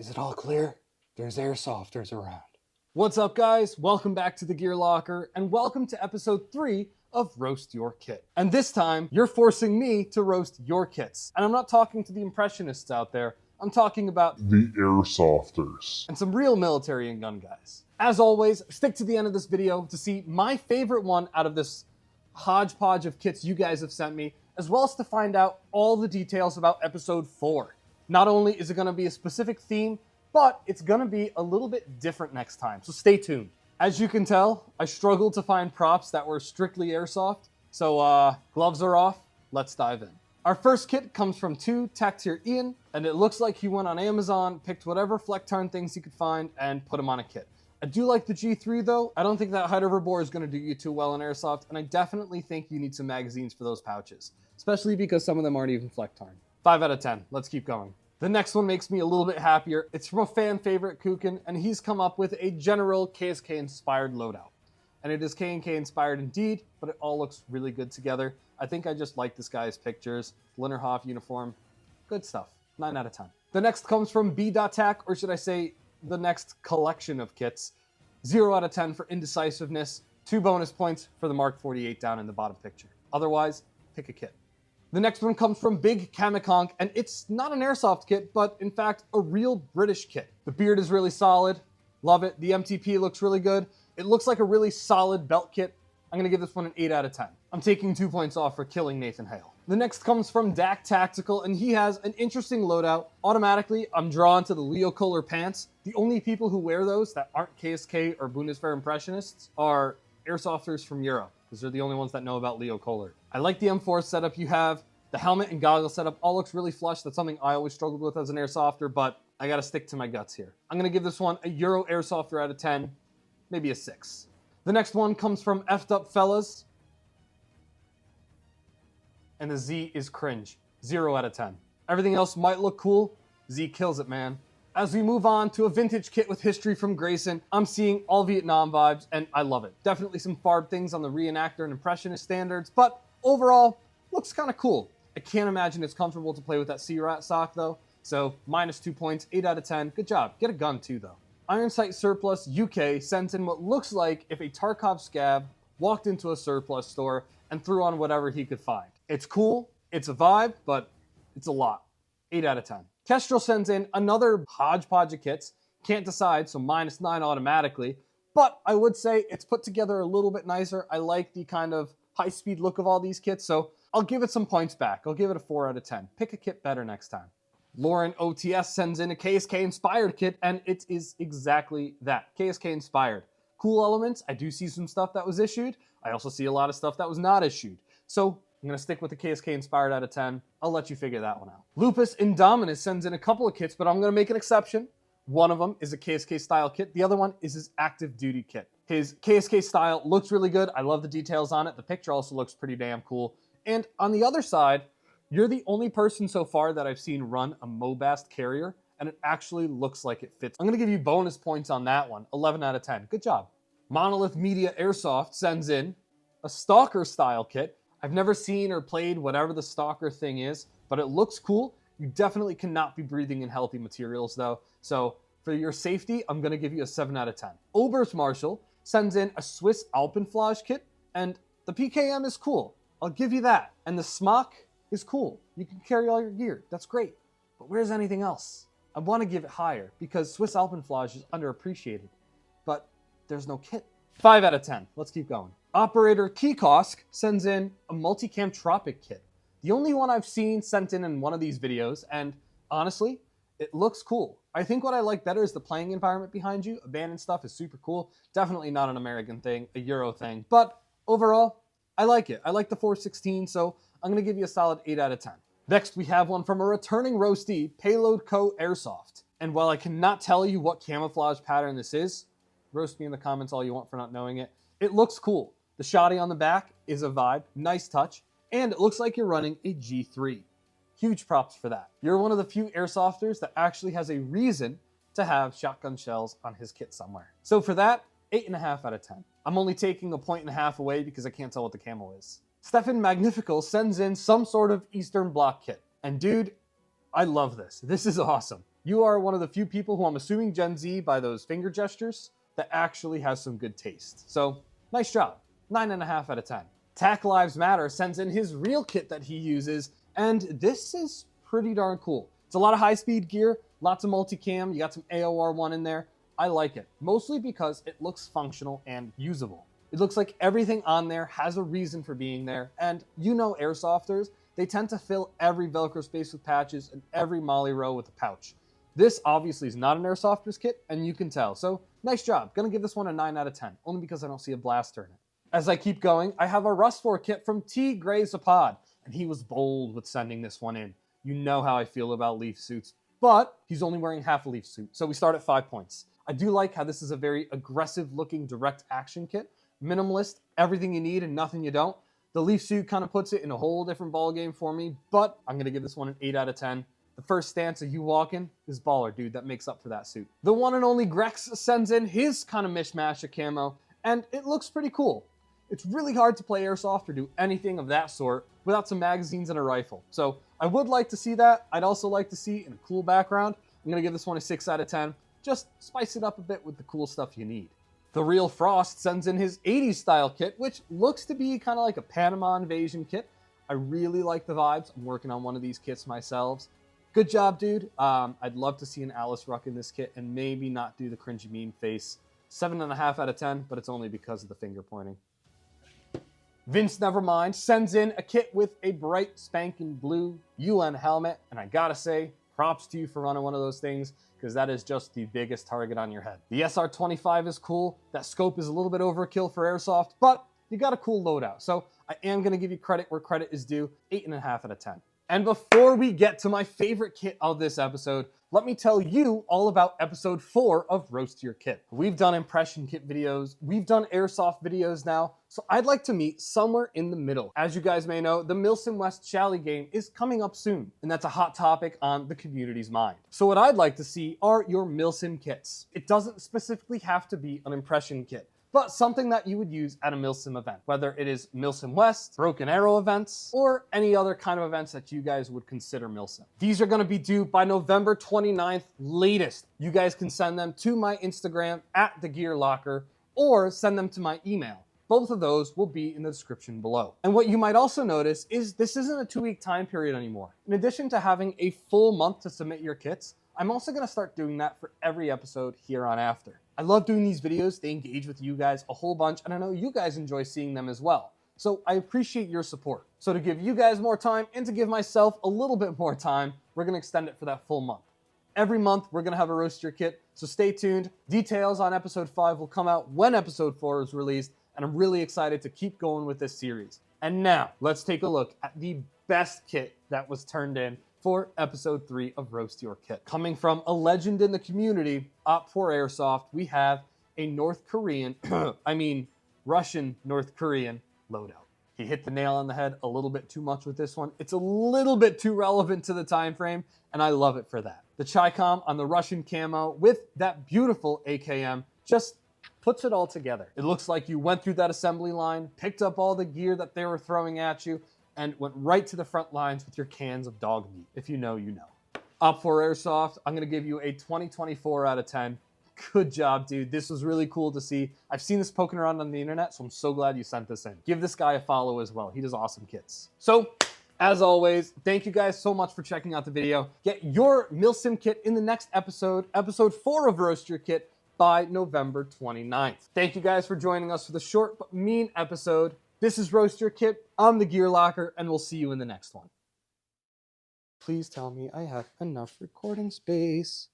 Is it all clear? There's airsofters around. What's up, guys? Welcome back to the Gear Locker, and welcome to episode 3 of Roast Your Kit. And this time, you're forcing me to roast your kits. And I'm not talking to the impressionists out there. I'm talking about the Airsofters and some real military and gun guys. As always, stick to the end of this video to see my favorite one out of this hodgepodge of kits you guys have sent me, as well as to find out all the details about episode 4. Not only is it going to be a specific theme, but it's going to be a little bit different next time, so stay tuned. As you can tell, I struggled to find props that were strictly airsoft, so gloves are off, let's dive in. Our first kit comes from TGray.Zapad Ian, and it looks like he went on Amazon, picked whatever Flecktarn things he could find, and put them on a kit. I do like the G3 though. I don't think that height over bore is going to do you too well in airsoft, and I definitely think you need some magazines for those pouches, especially because some of them aren't even Flecktarn. 5 out of 10. Let's keep going. The next one makes me a little bit happier. It's from a fan favorite, Kukin, and he's come up with a general KSK inspired loadout. And it is K&K inspired indeed, but it all looks really good together. I think I just like this guy's pictures. Linnerhof uniform, good stuff. 9 out of 10. The next comes from B.Tac, or should I say the next collection of kits. 0 out of 10 for indecisiveness. 2 bonus points for the Mark 48 down in the bottom picture. Otherwise, pick a kit. The next one comes from Big Kamikonk, and it's not an airsoft kit, but in fact, a real British kit. The beard is really solid. Love it. The MTP looks really good. It looks like a really solid belt kit. I'm going to give this one an 8 out of 10. I'm taking 2 points off for killing Nathan Hale. The next comes from Dak Tactical, and he has an interesting loadout. Automatically, I'm drawn to the Leo Kohler pants. The only people who wear those that aren't KSK or Bundeswehr impressionists are airsofters from Europe, because they're the only ones that know about Leo Kohler. I like the M4 setup you have. The helmet and goggle setup all looks really flush. That's something I always struggled with as an airsofter, but I got to stick to my guts here. I'm going to give this one a Euro Airsofter out of 10, maybe a 6. The next one comes from F'd Up Fellas, and the Z is cringe. 0 out of 10. Everything else might look cool. Z kills it, man. As we move on to a vintage kit with history from Grayson, I'm seeing all Vietnam vibes, and I love it. Definitely some farb things on the reenactor and impressionist standards, but overall, looks kind of cool. I can't imagine it's comfortable to play with that C-Rat sock, though, so minus 2 points, 8 out of 10. Good job. Get a gun, too, though. Ironsightsurplus UK sends in what looks like if a Tarkov scab walked into a surplus store and threw on whatever he could find. It's cool, it's a vibe, but it's a lot. 8 out of 10. Kestrel sends in another hodgepodge of kits. Can't decide, so minus 9 automatically. But I would say it's put together a little bit nicer. I like the kind of high-speed look of all these kits, so I'll give it some points back. I'll give it a 4 out of 10. Pick a kit better next time. Lauren OTS sends in a KSK-inspired kit, and it is exactly that. KSK-inspired. Cool elements. I do see some stuff that was issued. I also see a lot of stuff that was not issued. So I'm going to stick with the KSK Inspired out of 10. I'll let you figure that one out. Lupus Indominus sends in a couple of kits, but I'm going to make an exception. One of them is a KSK style kit. The other one is his active duty kit. His KSK style looks really good. I love the details on it. The picture also looks pretty damn cool. And on the other side, you're the only person so far that I've seen run a Mobast carrier, and it actually looks like it fits. I'm going to give you bonus points on that one. 11 out of 10. Good job. Monolith Media Airsoft sends in a Stalker style kit. I've never seen or played whatever the Stalker thing is, but it looks cool. You definitely cannot be breathing in healthy materials though. So for your safety, I'm going to give you a 7 out of 10. Obermarschall sends in a Swiss Alpenflage kit, and the PKM is cool. I'll give you that. And the smock is cool. You can carry all your gear. That's great. But where's anything else? I want to give it higher because Swiss Alpenflage is underappreciated, but there's no kit. 5 out of 10. Let's keep going. Operator Kikosk sends in a multicam Tropic kit. The only one I've seen sent in one of these videos, and honestly, it looks cool. I think what I like better is the playing environment behind you. Abandoned stuff is super cool. Definitely not an American thing, a Euro thing. But overall, I like it. I like the 416, so I'm going to give you a solid 8 out of 10. Next, we have one from a returning roastee, Payloadco.airsoft. And while I cannot tell you what camouflage pattern this is, roast me in the comments all you want for not knowing it, it looks cool. The shoddy on the back is a vibe, nice touch, and it looks like you're running a G3. Huge props for that. You're one of the few airsofters that actually has a reason to have shotgun shells on his kit somewhere. So for that, 8.5 out of 10. I'm only taking a 1.5 away because I can't tell what the camo is. Stefanmagnificul sends in some sort of Eastern Bloc kit. And dude, I love this. This is awesome. You are one of the few people who I'm assuming Gen Z by those finger gestures that actually has some good taste. So nice job. 9.5 out of 10. Tack Lives Matter sends in his real kit that he uses, and this is pretty darn cool. It's a lot of high-speed gear, lots of multicam. You got some AOR1 in there. I like it, mostly because it looks functional and usable. It looks like everything on there has a reason for being there, and you know airsofters, they tend to fill every Velcro space with patches and every molly row with a pouch. This obviously is not an Airsofter's kit, and you can tell, so nice job. Gonna give this one a 9 out of 10, only because I don't see a blaster in it. As I keep going, I have a Rust 4 kit from TGray.Zapad, and he was bold with sending this one in. You know how I feel about leaf suits, but he's only wearing half a leaf suit, so we start at 5 points. I do like how this is a very aggressive looking direct action kit. Minimalist, everything you need and nothing you don't. The leaf suit kind of puts it in a whole different ballgame for me, but I'm going to give this one an 8 out of 10. The first stance of you walking is baller, dude. That makes up for that suit. The one and only Grex sends in his kind of mishmash of camo, and it looks pretty cool. It's really hard to play airsoft or do anything of that sort without some magazines and a rifle. So I would like to see that. I'd also like to see in a cool background. I'm going to give this one a 6 out of 10. Just spice it up a bit with the cool stuff you need. The Real Frost sends in his 80s style kit, which looks to be kind of like a Panama invasion kit. I really like the vibes. I'm working on one of these kits myself. Good job, dude. I'd love to see an Alice Ruck in this kit and maybe not do the cringy meme face. 7.5 out of 10, but it's only because of the finger pointing. Vince Nevermind sends in a kit with a bright spanking blue UN helmet, and I gotta say, props to you for running one of those things, because that is just the biggest target on your head. The SR25 is cool. That scope is a little bit overkill for airsoft, but you got a cool loadout. So I am gonna give you credit where credit is due, 8.5 out of 10. And before we get to my favorite kit of this episode, let me tell you all about episode 4 of Roast Your Kit. We've done impression kit videos, we've done airsoft videos now, so I'd like to meet somewhere in the middle. As you guys may know, the Milsim West Shally game is coming up soon, and that's a hot topic on the community's mind. So what I'd like to see are your Milsim kits. It doesn't specifically have to be an impression kit, but something that you would use at a Milsim event, whether it is Milsim West, Broken Arrow events, or any other kind of events that you guys would consider Milsim. These are gonna be due by November 29th latest. You guys can send them to my Instagram at The.Gear.Locker or send them to my email. Both of those will be in the description below. And what you might also notice is this isn't a 2-week time period anymore. In addition to having a full month to submit your kits, I'm also gonna start doing that for every episode here on after. I love doing these videos. They engage with you guys a whole bunch, and I know you guys enjoy seeing them as well. So I appreciate your support. So to give you guys more time and to give myself a little bit more time, we're gonna extend it for that full month. Every month, we're gonna have a Roast Your Kit, so stay tuned. Details on episode 5 will come out when episode 4 is released, and I'm really excited to keep going with this series. And now, let's take a look at the best kit that was turned in for episode 3 of Roast Your Kit. Coming from a legend in the community, Op4Airsoft, we have a North Korean, Russian North Korean loadout. He hit the nail on the head a little bit too much with this one. It's a little bit too relevant to the time frame, and I love it for that. The Chi-Com on the Russian camo with that beautiful AKM just puts it all together. It looks like you went through that assembly line, picked up all the gear that they were throwing at you, and went right to the front lines with your cans of dog meat. If you know, you know. Op4Airsoft, I'm gonna give you a 20/24 out of 10. Good job, dude. This was really cool to see. I've seen this poking around on the internet, so I'm so glad you sent this in. Give this guy a follow as well. He does awesome kits. So, as always, thank you guys so much for checking out the video. Get your Milsim kit in the next episode, episode 4 of Roast Your Kit, by November 29th. Thank you guys for joining us for the short but mean episode. This is Roast Your Kit. I'm the Gear Locker, and we'll see you in the next one. Please tell me I have enough recording space.